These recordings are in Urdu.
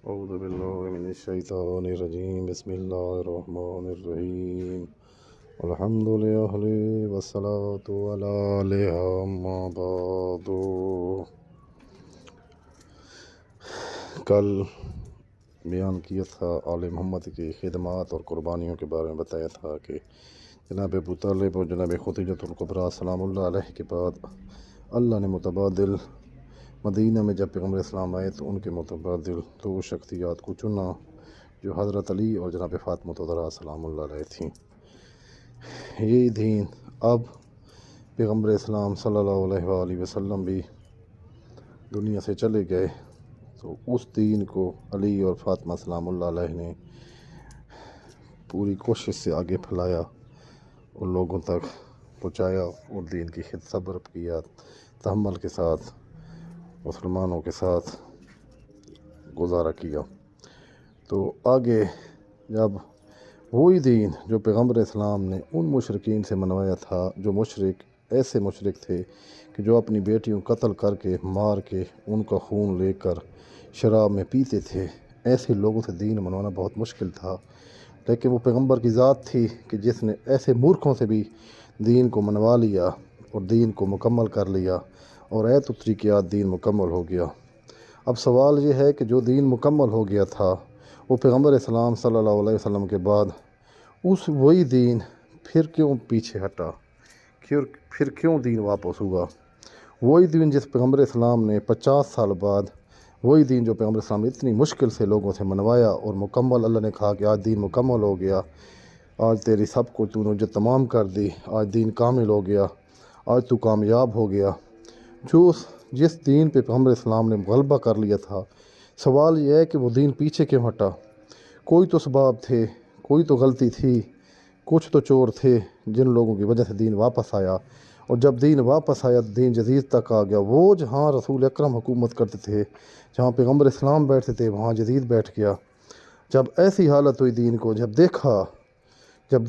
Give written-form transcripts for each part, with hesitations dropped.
اعوذ باللہ من الشیطان الرجیم بسم اللہ الرحمن الرحیم الحمد للہ والصلاة علیہ اما بعد۔ کل بیان کیا تھا آل محمد کی خدمات اور قربانیوں کے بارے میں بتایا تھا کہ جناب ابو طالب اور جناب خدیجۃ الکبریٰ سلام اللہ علیہ کے بعد اللہ نے متبادل مدینہ میں جب پیغمبر اسلام آئے تو ان کے متبادل دو شخصیات کو چنا جو حضرت علی اور جناب فاطمہ الزہرا سلام اللہ علیہ تھیں۔ یہی دین اب پیغمبر اسلام صلی اللہ علیہ وآلہ وسلم بھی دنیا سے چلے گئے تو اس دین کو علی اور فاطمہ سلام اللہ علیہ نے پوری کوشش سے آگے پھیلایا اور لوگوں تک پہنچایا اور دین کی صبر کیا، تحمل کے ساتھ مسلمانوں کے ساتھ گزارا کیا۔ تو آگے جب وہی دین جو پیغمبر اسلام نے ان مشرکین سے منوایا تھا، جو ایسے مشرک تھے کہ جو اپنی بیٹیوں قتل کر کے مار کے ان کا خون لے کر شراب میں پیتے تھے، ایسے لوگوں سے دین منوانا بہت مشکل تھا، لیکن وہ پیغمبر کی ذات تھی کہ جس نے ایسے مورکھوں سے بھی دین کو منوا لیا اور دین کو مکمل کر لیا اور ایت اتری کہ آج دین مکمل ہو گیا۔ اب سوال یہ ہے کہ جو دین مکمل ہو گیا تھا وہ پیغمبر اسلام صلی اللہ علیہ وسلم کے بعد وہی دین پھر کیوں پیچھے ہٹا، پھر کیوں دین واپس ہوا؟ وہی دین جس پیغمبر اسلام نے 50 سال بعد، وہی دین جو پیغمبر اسلام نے اتنی مشکل سے لوگوں سے منوایا اور مکمل، اللہ نے کہا کہ آج دین مکمل ہو گیا، آج تیری سب کو تو نے جو تمام کر دی، آج دین کامل ہو گیا، آج تو کامیاب ہو گیا۔ جس دین پہ پیغمبر اسلام نے غلبہ کر لیا تھا، سوال یہ ہے کہ وہ دین پیچھے کیوں ہٹا؟ کوئی تو اسباب تھے، کوئی تو غلطی تھی، کچھ تو چور تھے جن لوگوں کی وجہ سے دین واپس آیا، اور جب دین واپس آیا دین جدید تک آ گیا۔ وہ جہاں رسول اکرم حکومت کرتے تھے، جہاں پیغمبر اسلام بیٹھتے تھے، وہاں جدید بیٹھ گیا۔ جب ایسی حالت ہوئی دین کو، جب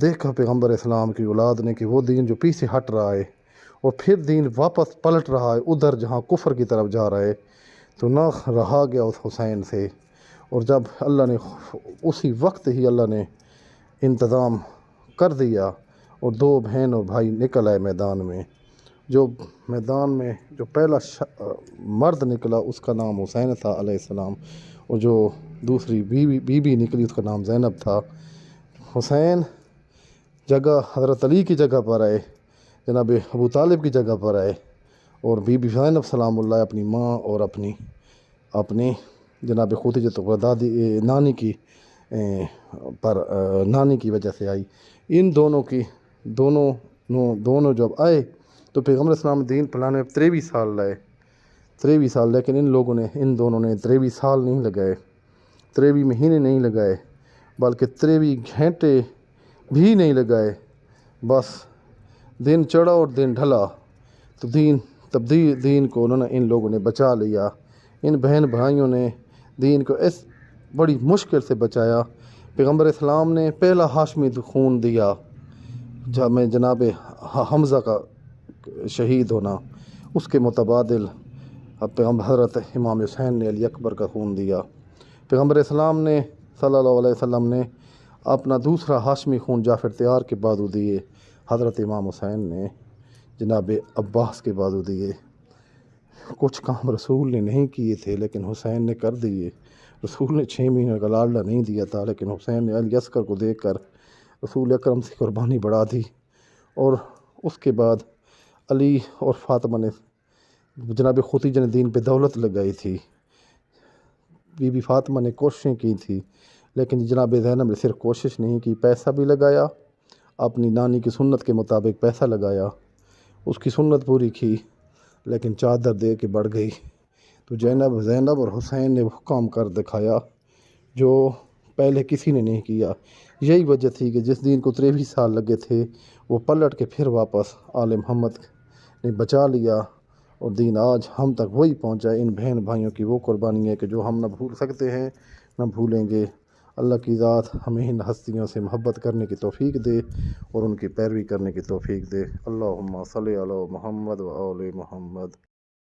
دیکھا پیغمبر اسلام کی اولاد نے کہ وہ دین جو پیچھے ہٹ رہا ہے اور پھر دین واپس پلٹ رہا ہے ادھر جہاں کفر کی طرف جا رہا ہے، تو نہ رہا گیا اس حسین سے، اور جب اللہ نے اسی وقت ہی اللہ نے انتظام کر دیا اور 2 بہن اور بھائی نکل آئے میدان میں۔ جو میدان میں جو پہلا مرد نکلا اس کا نام حسین تھا علیہ السلام، اور جو دوسری بیوی نکلی اس کا نام زینب تھا۔ حسین جگہ حضرت علی کی جگہ پر آئے، جناب ابو طالب کی جگہ پر آئے، اور بی بی زینب سلام اللہ اپنی ماں اور اپنی جناب خدیجۃ دادی نانی کی وجہ سے آئی۔ ان دونوں جب آئے تو پیغمبر اسلام دین پلانے میں 23 سال لائے، 23 سال، لیکن ان دونوں نے 23 سال نہیں لگائے، 23 مہینے نہیں لگائے، بلکہ 23 گھنٹے بھی نہیں لگائے۔ بس دن چڑھا اور دن ڈھلا تو دین کو ان لوگوں نے بچا لیا۔ ان بہن بھائیوں نے دین کو اس بڑی مشکل سے بچایا۔ پیغمبر اسلام نے پہلا ہاشمی خون دیا جب میں جناب حمزہ کا شہید ہونا، اس کے متبادل حضرت امام حسین نے علی اکبر کا خون دیا۔ پیغمبر اسلام نے صلی اللہ علیہ وسلم نے اپنا دوسرا ہاشمی خون جعفر طیار کے بازو دیے، حضرت امام حسین نے جناب عباس کے بازو دیے۔ کچھ کام رسول نے نہیں کیے تھے لیکن حسین نے کر دیے۔ رسول نے 6 مہینے کا لاڈلہ نہیں دیا تھا لیکن حسین نے علی اصغر کو دیکھ کر رسول اکرم سے قربانی بڑھا دی، اور اس کے بعد علی اور فاطمہ نے جناب خدیجہ نے دین پہ دولت لگائی تھی، بی بی فاطمہ نے کوششیں کی تھی، لیکن جناب زینب نے صرف کوشش نہیں کی، پیسہ بھی لگایا، اپنی نانی کی سنت کے مطابق پیسہ لگایا، اس کی سنت پوری کی، لیکن چادر دے کے بڑھ گئی۔ تو زینب اور حسین نے وہ کام کر دکھایا جو پہلے کسی نے نہیں کیا۔ یہی وجہ تھی کہ جس دین کو 23 سال لگے تھے وہ پلٹ کے پھر واپس آل محمد نے بچا لیا، اور دین آج ہم تک وہی پہنچا ہے۔ ان بہن بھائیوں کی وہ قربانی ہے کہ جو ہم نہ بھول سکتے ہیں نہ بھولیں گے۔ اللہ کی ذات ہمیں ان ہستیوں سے محبت کرنے کی توفیق دے اور ان کی پیروی کرنے کی توفیق دے۔ اللہم صلی علی محمد و آل محمد۔